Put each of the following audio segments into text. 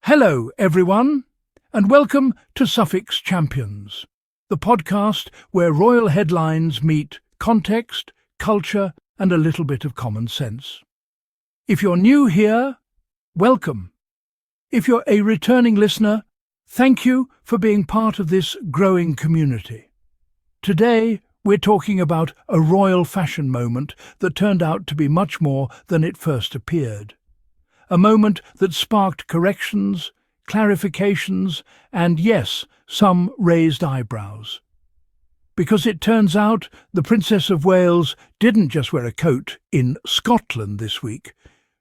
Hello, everyone, and welcome to Suffolk's Champions, the podcast where royal headlines meet context, culture, and a little bit of common sense. If you're new here, welcome. If you're a returning listener, thank you for being part of this growing community. Today, we're talking about a royal fashion moment that turned out to be much more than it first appeared. A moment that sparked corrections, clarifications, and yes, some raised eyebrows. Because it turns out the Princess of Wales didn't just wear a coat in Scotland this week,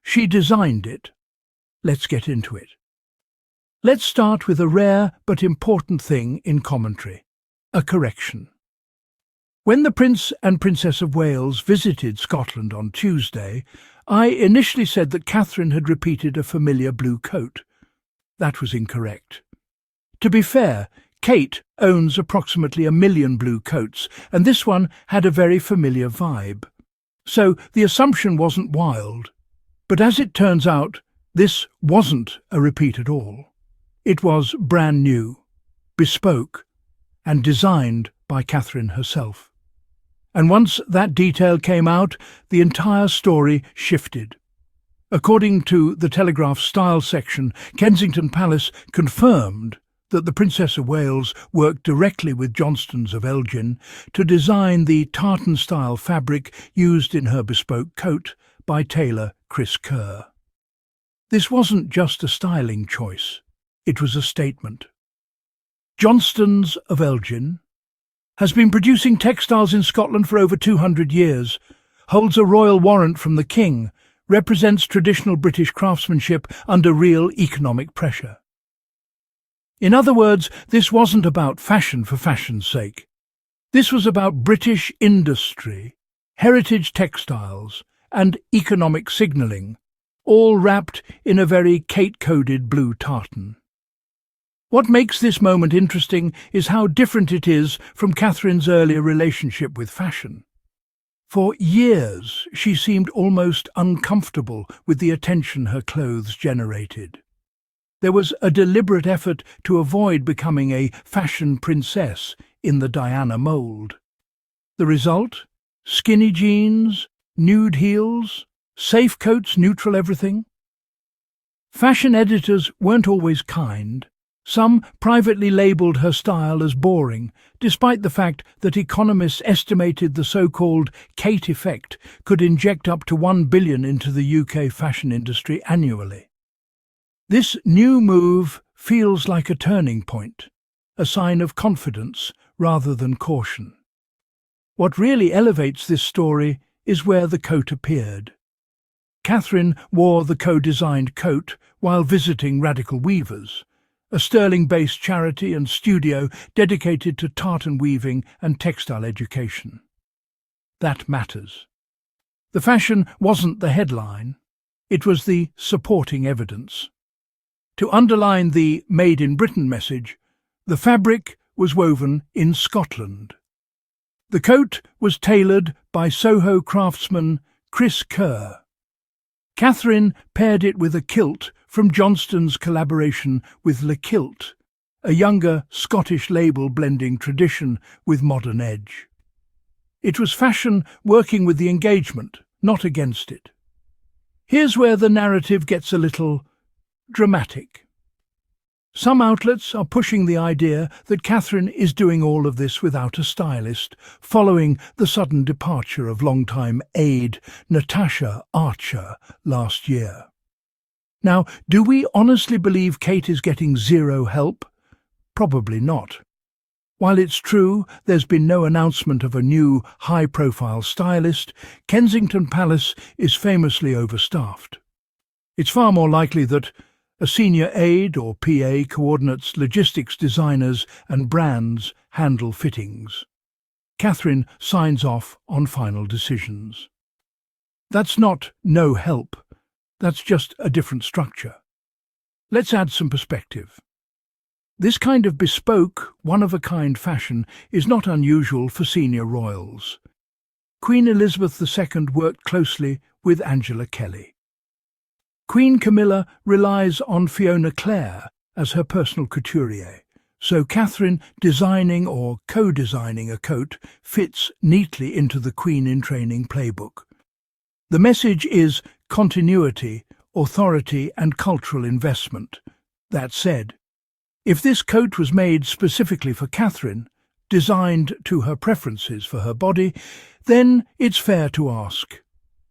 she designed it. Let's get into it. Let's start with a rare but important thing in commentary, a correction. When the Prince and Princess of Wales visited Scotland on Tuesday, I initially said that Catherine had repeated a familiar blue coat. That was incorrect. To be fair, Kate owns approximately 1 million blue coats, and this one had a very familiar vibe. So the assumption wasn't wild. But as it turns out, this wasn't a repeat at all. It was brand new, bespoke, and designed by Catherine herself. And once that detail came out, the entire story shifted. According to the Telegraph's style section, Kensington Palace confirmed that the Princess of Wales worked directly with Johnstone's of Elgin to design the tartan-style fabric used in her bespoke coat by tailor Chris Kerr. This wasn't just a styling choice, it was a statement. Johnstone's of Elgin has been producing textiles in Scotland for over 200 years, holds a royal warrant from the King, represents traditional British craftsmanship under real economic pressure. In other words, this wasn't about fashion for fashion's sake. This was about British industry, heritage textiles, and economic signalling, all wrapped in a very Kate-coded blue tartan. What makes this moment interesting is how different it is from Catherine's earlier relationship with fashion. For years, she seemed almost uncomfortable with the attention her clothes generated. There was a deliberate effort to avoid becoming a fashion princess in the Diana mould. The result? Skinny jeans, nude heels, safe coats neutral everything. Fashion editors weren't always kind. Some privately labelled her style as boring, despite the fact that economists estimated the so-called Kate effect could inject up to $1 billion into the UK fashion industry annually. This new move feels like a turning point, a sign of confidence rather than caution. What really elevates this story is where the coat appeared. Catherine wore the co-designed coat while visiting Radical Weavers, a Stirling-based charity and studio dedicated to tartan weaving and textile education. That matters. The fashion wasn't the headline, it was the supporting evidence. To underline the Made in Britain message, the fabric was woven in Scotland. The coat was tailored by Soho craftsman Chris Kerr. Catherine paired it with a kilt from Johnstone's collaboration with Le Kilt, a younger Scottish label blending tradition with modern edge. It was fashion working with the engagement, not against it. Here's where the narrative gets a little dramatic. Some outlets are pushing the idea that Catherine is doing all of this without a stylist, following the sudden departure of longtime aide Natasha Archer last year. Now, do we honestly believe Kate is getting zero help? Probably not. While it's true there's been no announcement of a new high-profile stylist, Kensington Palace is famously overstaffed. It's far more likely that a senior aide or PA coordinates logistics, designers and brands handle fittings. Catherine signs off on final decisions. That's not no help. That's just a different structure. Let's add some perspective. This kind of bespoke, one-of-a-kind fashion is not unusual for senior royals. Queen Elizabeth II worked closely with Angela Kelly. Queen Camilla relies on Fiona Clare as her personal couturier, so Catherine designing or co-designing a coat fits neatly into the Queen-in-Training playbook. The message is continuity, authority and cultural investment. That said, if this coat was made specifically for Catherine, designed to her preferences for her body, then it's fair to ask,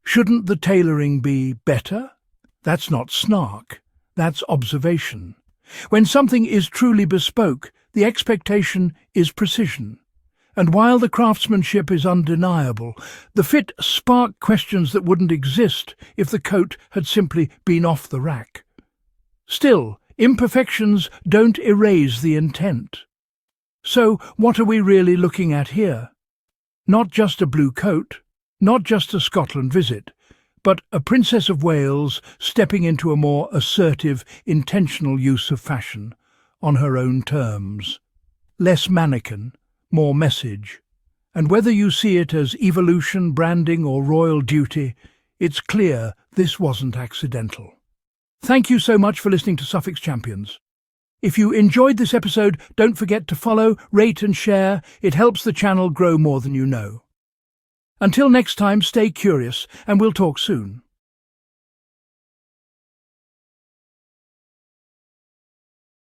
shouldn't the tailoring be better? That's not snark, that's observation. When something is truly bespoke, the expectation is precision. And while the craftsmanship is undeniable, the fit sparked questions that wouldn't exist if the coat had simply been off the rack. Still, imperfections don't erase the intent. So what are we really looking at here? Not just a blue coat, not just a Scotland visit, but a Princess of Wales stepping into a more assertive, intentional use of fashion, on her own terms. Less mannequin, more message. And whether you see it as evolution, branding or royal duty, it's clear this wasn't accidental. Thank you so much for listening to Suffolk's Champions. If you enjoyed this episode, don't forget to follow, rate and share. It helps the channel grow more than you know. Until next time, stay curious and we'll talk soon.